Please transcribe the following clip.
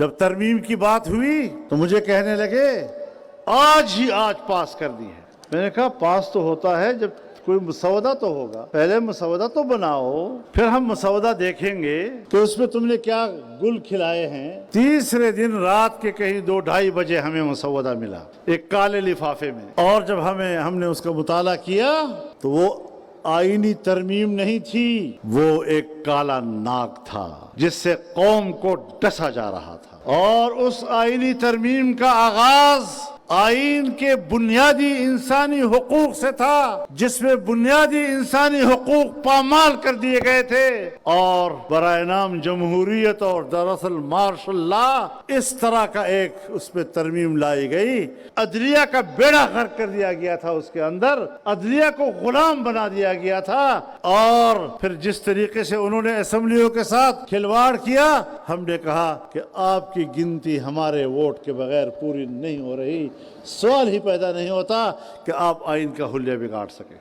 جب ترمیم کی بات ہوئی تو مجھے کہنے لگے آج پاس کر دی ہے۔ میں نے کہا پاس تو ہوتا ہے جب کوئی مسودہ تو ہوگا، پہلے مسودہ تو بناؤ، پھر ہم مسودہ دیکھیں گے کہ اس میں تم نے کیا گل کھلائے ہیں۔ تیسرے دن رات کے کہیں 2-2:30 بجے ہمیں مسودہ ملا ایک کالے لفافے میں، اور جب ہم نے اس کا مطالعہ کیا تو وہ آئینی ترمیم نہیں تھی، وہ ایک کالا ناگ تھا جس سے قوم کو ڈسا جا رہا تھا۔ اور اس آئینی ترمیم کا آغاز آئین کے بنیادی انسانی حقوق سے تھا، جس میں بنیادی انسانی حقوق پامال کر دیے گئے تھے، اور برائے نام جمہوریت اور دراصل مارشل لا اس طرح کا ایک اس پہ ترمیم لائی گئی۔ عدلیہ کا بیڑا غرق کر دیا گیا تھا، اس کے اندر عدلیہ کو غلام بنا دیا گیا تھا، اور پھر جس طریقے سے انہوں نے اسمبلیوں کے ساتھ کھلواڑ کیا، ہم نے کہا کہ آپ کی گنتی ہمارے ووٹ کے بغیر پوری نہیں ہو رہی۔ سوال ہی پیدا نہیں ہوتا کہ آپ آئین کا حلیہ بگاڑ سکیں۔